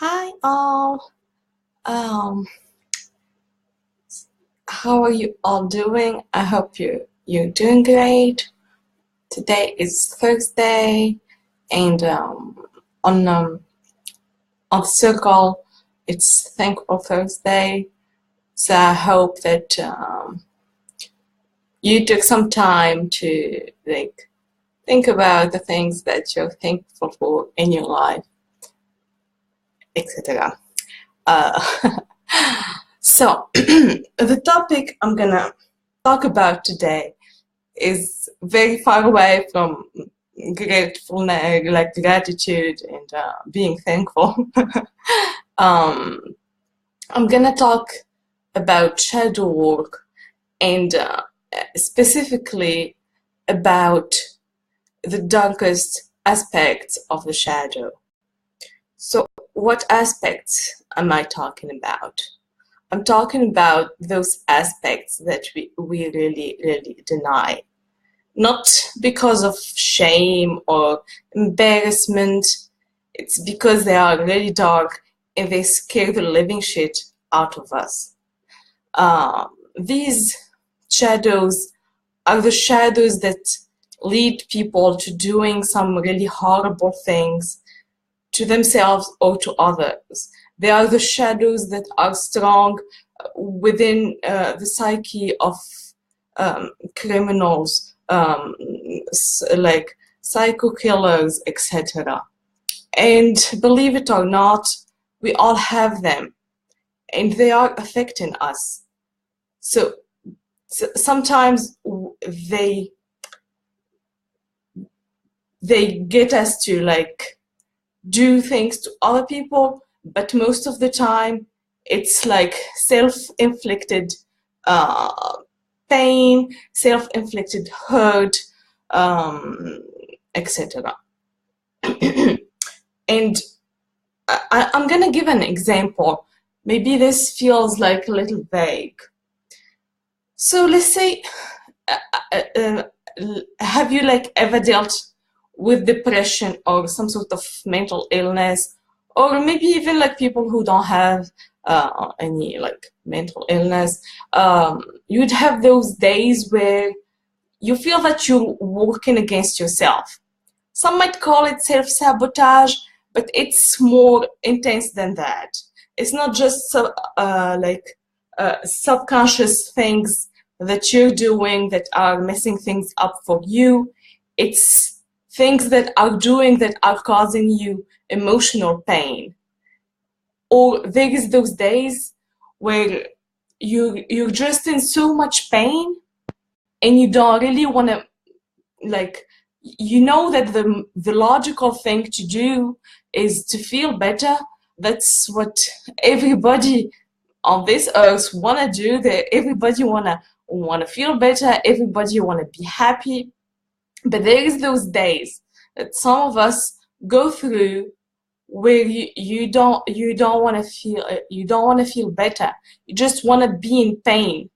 Hi all. Um, how are you all doing? I hope you're doing great. Today is Thursday, and on on Circle, it's Thankful Thursday. So I hope that you took some time to think about the things that you're thankful for in your life, etc. Uh, so the topic I'm gonna talk about today is very far away from gratefulness, like gratitude and being thankful. um, I'm gonna talk about shadow work and specifically about the darkest aspects of the shadow. So, what aspects am I talking about? I'm talking about those aspects that we really deny. Not because of shame or embarrassment, it's because they are really dark and they scare the living shit out of us. These shadows are the shadows that lead people to doing some really horrible things to themselves or to others. They are the shadows that are strong within the psyche of criminals, like psycho killers, etc. And believe it or not, we all have them, and they are affecting us. So sometimes they get us to do things to other people, but most of the time it's like self-inflicted pain, self-inflicted hurt, etc. And I'm gonna give an example. Maybe this feels like a little vague. So let's say, have you ever dealt with depression or some sort of mental illness, or maybe even people who don't have any mental illness? You'd have those days where you feel that you're working against yourself. Some might call it self-sabotage, but it's more intense than that. It's not just subconscious things that you're doing that are messing things up for you. It's things that are causing you emotional pain. Or there is those days where you're just in so much pain and you don't really want to, you know that the logical thing to do is to feel better. That's what everybody on this earth want to do. That everybody want to feel better, everybody want to be happy. But there is those days that some of us go through where you don't want to feel better. You just want to be in pain,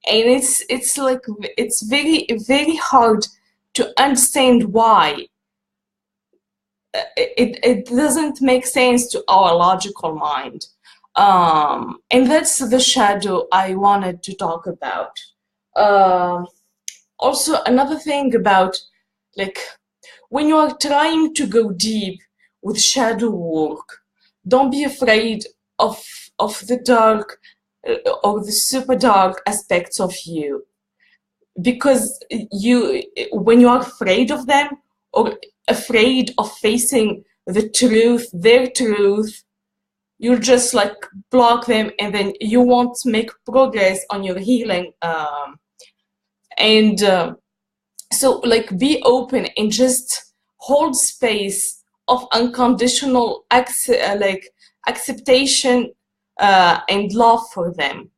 and it's very hard to understand why. It doesn't make sense to our logical mind. And that's the shadow I wanted to talk about. Also, another thing about when you are trying to go deep with shadow work, don't be afraid of the dark or the super dark aspects of you, because when you are afraid of them or afraid of facing their truth, you'll just block them, and then you won't make progress on your healing. And so be open and just hold space of unconditional acceptation and love for them.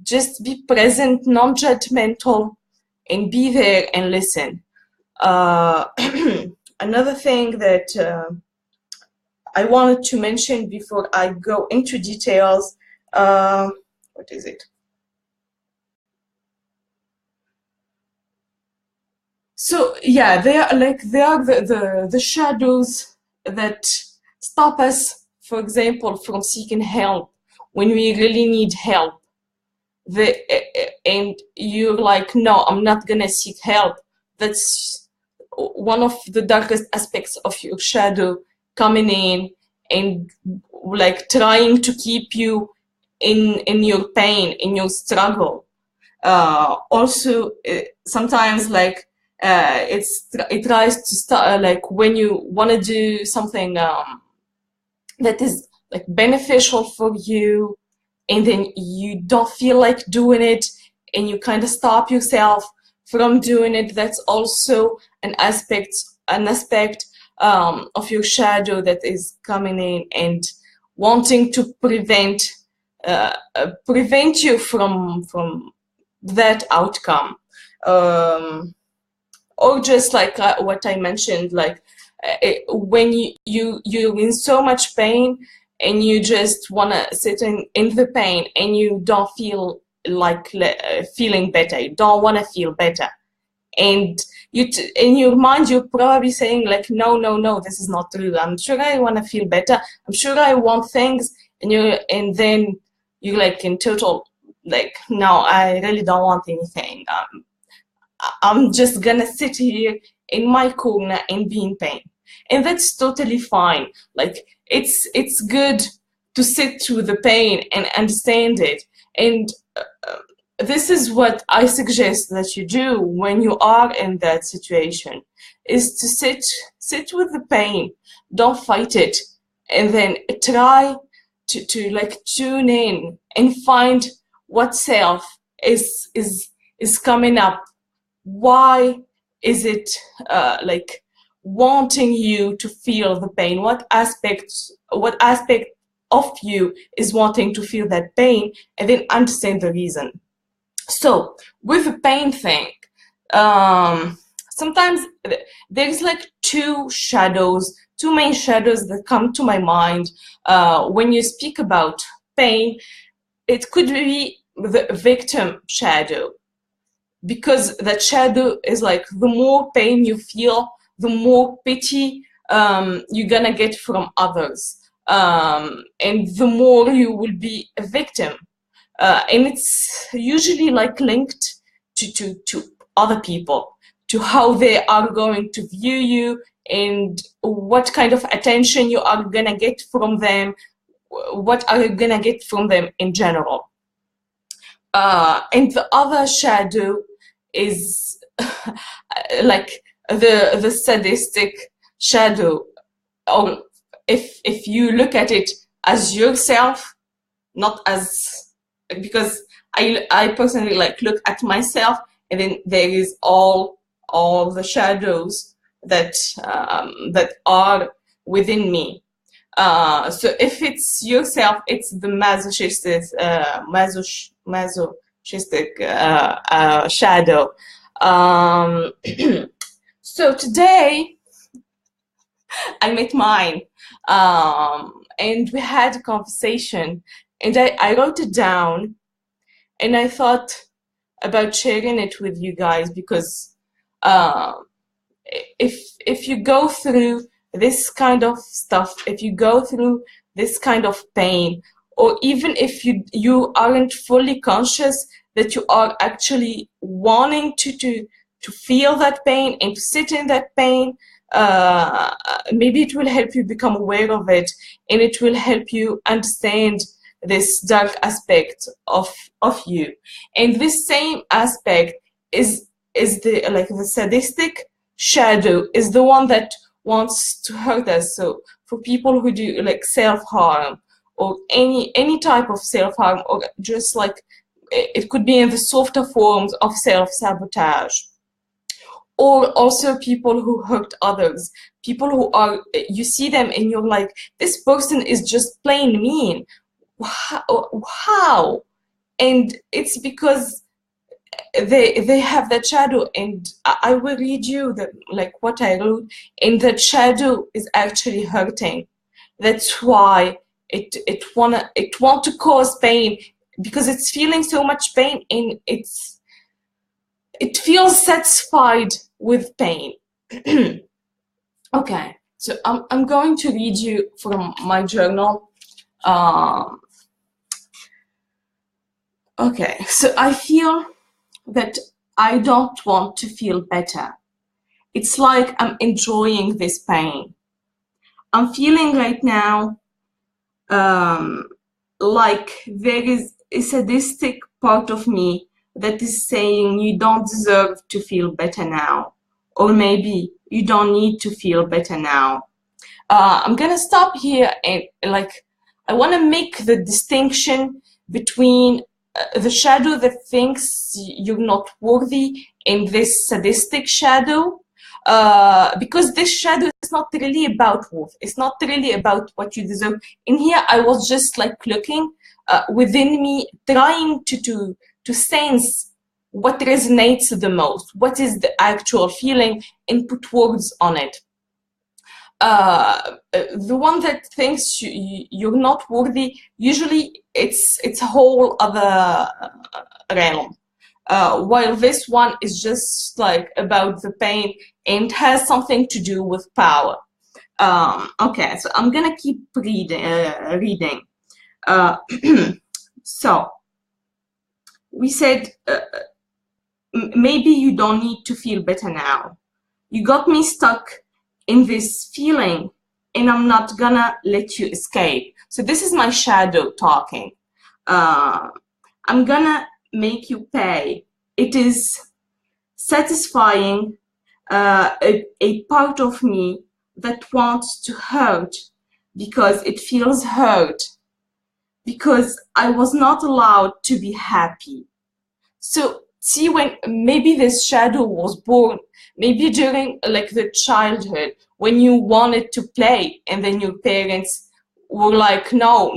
Just be present, non-judgmental, and be there and listen. Another thing that I wanted to mention before I go into details, what is it? So yeah, they are the shadows that stop us for example, from seeking help when we really need help. And you're like, no, I'm not gonna seek help. That's one of the darkest aspects of your shadow coming in and like trying to keep you in your pain, in your struggle. Also, sometimes like it tries to start like when you want to do something that is like beneficial for you, and then you don't feel like doing it, and you kind of stop yourself from doing it. That's also an aspect of your shadow that is coming in and wanting to prevent you from that outcome. Or just like what I mentioned, like when you're in so much pain and you just want to sit in the pain and you don't feel like feeling better, you don't want to feel better, and in your mind you're probably saying like, no, this is not true, I'm sure I want to feel better, I'm sure I want things, and then you're like in total like, no, I really don't want anything. I'm just gonna sit here in my corner and be in pain. And that's totally fine. Like it's good to sit through the pain and understand it. And this is what I suggest that you do when you are in that situation, is to sit with the pain, don't fight it, and then try to like tune in and find what self is coming up. Why is it like wanting you to feel the pain? What aspect of you is wanting to feel that pain, and then understand the reason. So with the pain thing, sometimes there's like two main shadows that come to my mind when you speak about pain. It could be the victim shadow, because that shadow is like, the more pain you feel, the more pity you're gonna get from others, and the more you will be a victim, and it's usually like linked to other people, to how they are going to view you and what kind of attention you are gonna get from them, what are you gonna get from them in general. And the other shadow is like the sadistic shadow, or if you look at it as yourself, not as, because I personally like look at myself, and then there is all the shadows that that are within me. So if it's yourself, it's the masochistic shadow. So today I met mine, and we had a conversation, and I wrote it down, and I thought about sharing it with you guys, because if you go through this kind of stuff, if you go through this kind of pain, or even if you aren't fully conscious that you are actually wanting to feel that pain and to sit in that pain, maybe it will help you become aware of it, and it will help you understand this dark aspect of you. And this same aspect is the like the sadistic shadow, is the one that wants to hurt us. So for people who do like self-harm, or any type of self-harm, or just like it could be in the softer forms of self-sabotage, or also people who hurt others, people who are, you see them and you're like, this person is just plain mean. How? And it's because they have that shadow, and I will read you like what I wrote, and that shadow is actually hurting. That's why it want to cause pain, because it's feeling so much pain, and it feels satisfied with pain. Okay, So I'm going to read you from my journal. Um, okay, so I feel that I don't want to feel better. It's like I'm enjoying this pain. I'm feeling right now um, like there is a sadistic part of me that is saying you don't deserve to feel better now, or maybe you don't need to feel better now. I'm gonna stop here and I want to make the distinction between the shadow that thinks you're not worthy and this sadistic shadow, because this shadow is not really about worth. It's not really about what you deserve. In here, I was just like looking within me, trying to sense what resonates the most, what is the actual feeling, and put words on it. The one that thinks you're not worthy, usually it's a whole other realm. While this one is just like about the pain and has something to do with power. Okay, so I'm gonna keep reading. Uh, so we said maybe you don't need to feel better now. You got me stuck in this feeling and I'm not gonna let you escape. So this is my shadow talking. I'm gonna make you pay. It is satisfying a part of me that wants to hurt because it feels hurt, because I was not allowed to be happy. So see, when maybe this shadow was born, maybe during like the childhood, when you wanted to play and then your parents were like, no,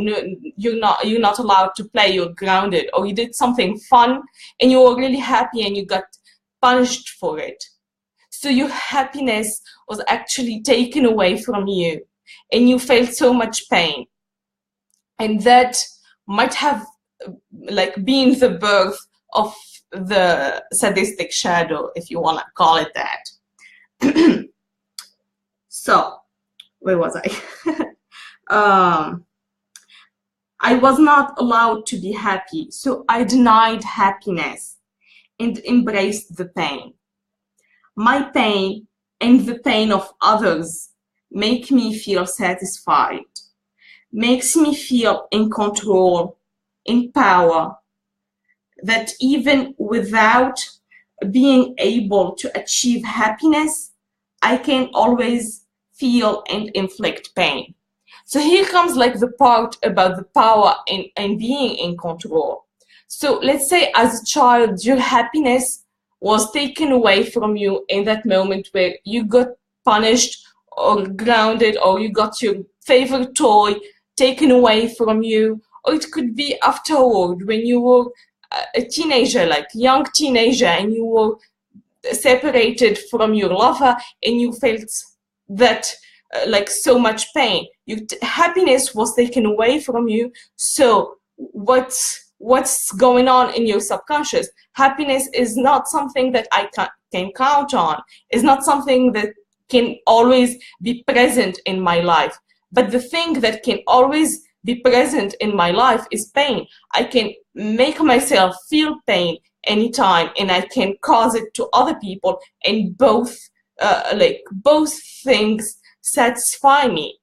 you're not allowed to play, you're grounded, or you did something fun and you were really happy and you got punished for it. So your happiness was actually taken away from you and you felt so much pain. And that might have like been the birth of the sadistic shadow, if you want to call it that. So, where was I? I was not allowed to be happy, so I denied happiness and embraced the pain. My pain and the pain of others make me feel satisfied, makes me feel in control, in power, that even without being able to achieve happiness, I can always feel and inflict pain. So here comes like the part about the power and being in control. So let's say as a child, your happiness was taken away from you in that moment where you got punished or grounded, or you got your favorite toy taken away from you, or it could be afterward when you were a teenager, like young teenager, and you were separated from your lover and you felt that like so much pain. Your happiness was taken away from you. So what's going on in your subconscious? Happiness is not something that I can count on. It's not something that can always be present in my life. But the thing that can always be present in my life is pain. I can make myself feel pain anytime, and I can cause it to other people, and both things satisfy me.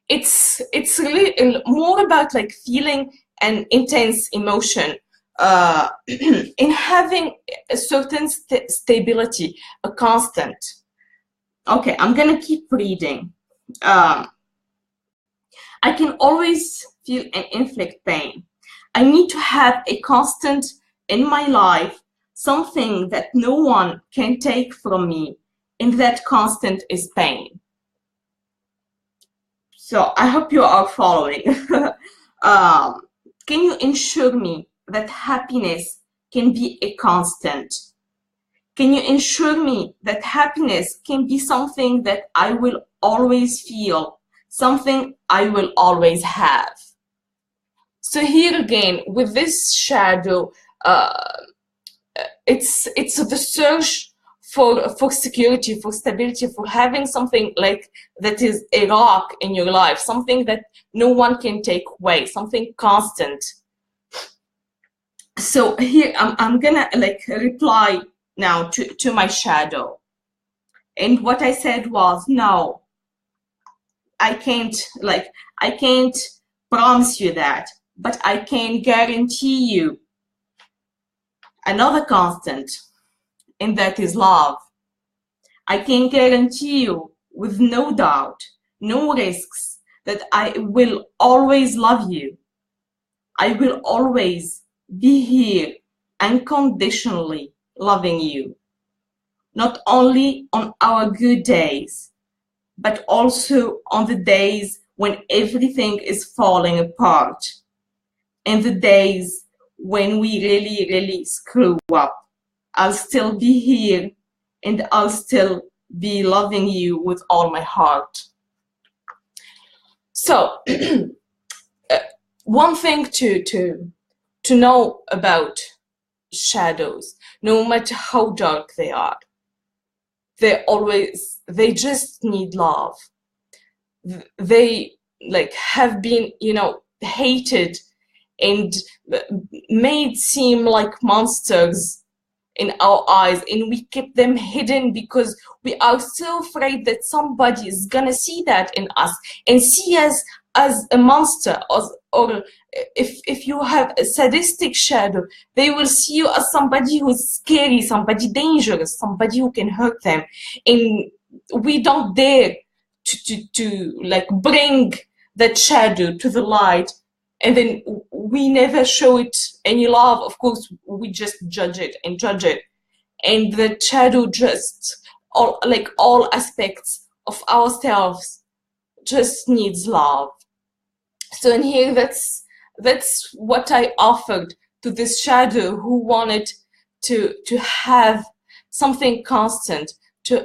It's really more about like feeling an intense emotion, in having a certain stability, a constant. Okay, I'm gonna keep reading. I can always feel and inflict pain. I need to have a constant in my life, something that no one can take from me, and that constant is pain. So I hope you are following. Can you ensure me that happiness can be a constant? Can you ensure me that happiness can be something that I will always feel, something I will always have? So here again, with this shadow, it's the search for security, for stability, for having something like that is a rock in your life, something that no one can take away, something constant. So here I'm gonna like reply now to my shadow. And what I said was, no, I can't promise you that, but I can guarantee you another constant, and that is love. I can guarantee you with no doubt, no risks, that I will always love you. I will always be here unconditionally loving you, not only on our good days, but also on the days when everything is falling apart, and the days when we really, really screw up. I'll still be here, and I'll still be loving you with all my heart. So one thing to know about shadows, no matter how dark they are, they just need love. They like have been, you know, hated and made seem like monsters in our eyes, and we keep them hidden because we are so afraid that somebody is gonna see that in us and see us as a monster, or if you have a sadistic shadow, they will see you as somebody who's scary, somebody dangerous, somebody who can hurt them, and we don't dare to like bring that shadow to the light, and then we never show it any love. Of course, we just judge it, and the shadow just all aspects of ourselves just needs love. So in here, that's what I offered to this shadow who wanted to have something constant,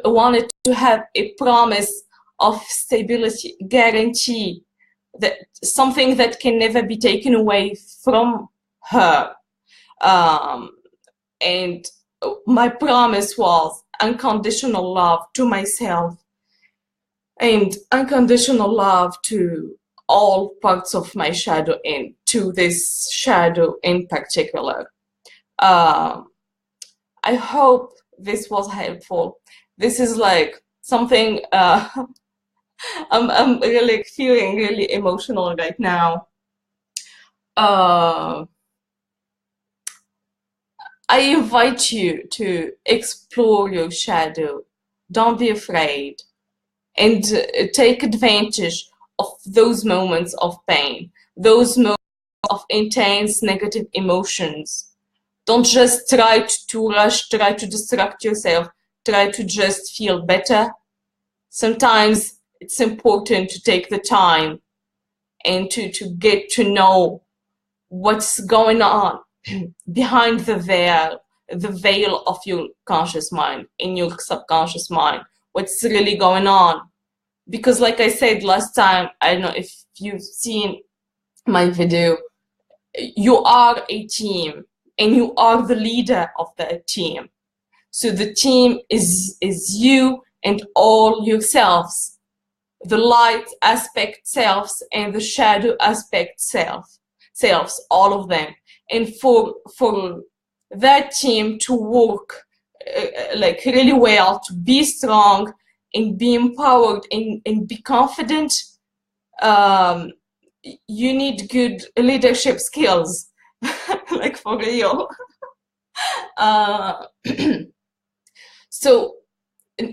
wanted to have a promise of stability, guarantee, that something that can never be taken away from her. And my promise was unconditional love to myself and unconditional love to all parts of my shadow, and to this shadow in particular. I hope this was helpful. This is like something I'm really feeling really emotional right now. I invite you to explore your shadow. Don't be afraid, and take advantage of those moments of pain, those moments of intense negative emotions. Don't just try to rush, try to distract yourself, try to just feel better. Sometimes it's important to take the time and to get to know what's going on behind the veil of your conscious mind, in your subconscious mind, what's really going on. Because like I said last time, I don't know if you've seen my video, you are a team and you are the leader of the team. So the team is you and all yourselves, the light aspect selves and the shadow aspect selves, all of them. And for that team to work like really well, to be strong and be empowered and be confident, you need good leadership skills, like for real. So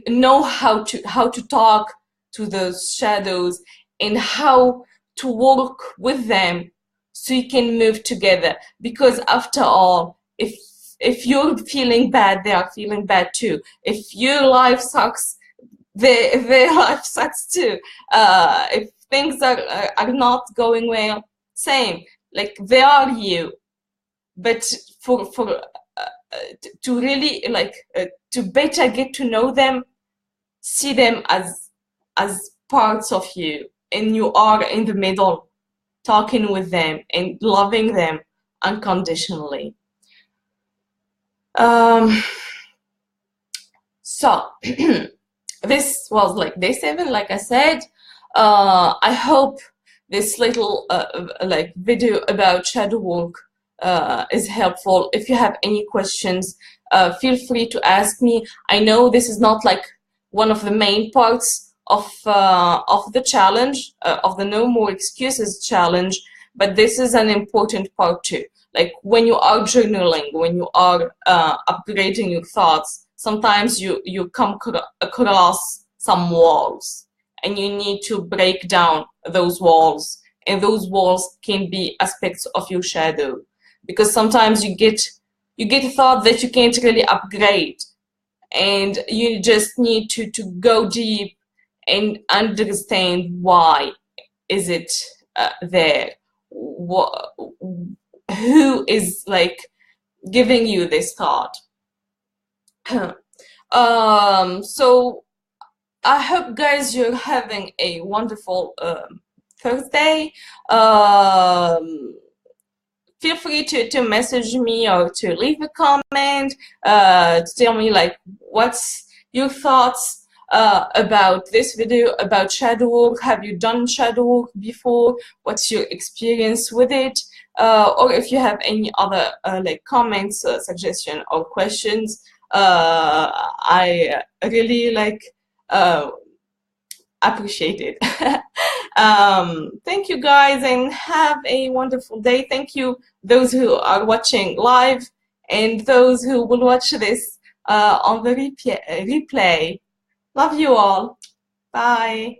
know how to talk to those shadows and how to work with them so you can move together. Because after all, if you're feeling bad, they are feeling bad too. If your life sucks, their life sucks too. If things are not going well, same. Like they are you, but for to really like to better get to know them, see them as parts of you, and you are in the middle, talking with them and loving them unconditionally. So this was like day 7, like I said. I hope this little like video about shadow work is helpful. If you have any questions, feel free to ask me. I know this is not like one of the main parts of the challenge, of the No More Excuses challenge, but this is an important part too. Like when you are journaling, when you are upgrading your thoughts, sometimes you come across some walls, and you need to break down those walls, and those walls can be aspects of your shadow, because sometimes you get a thought that you can't really upgrade, and you just need to go deep and understand why is it there, what, who is like giving you this thought. So I hope, guys, you're having a wonderful Thursday. Feel free to message me or to leave a comment to tell me like what's your thoughts about this video about shadow work. Have you done shadow work before? What's your experience with it? Or if you have any other like comments, suggestion, or questions, I really like appreciate it. Thank you, guys, and have a wonderful day. Thank you those who are watching live and those who will watch this on the replay. Love you all. Bye.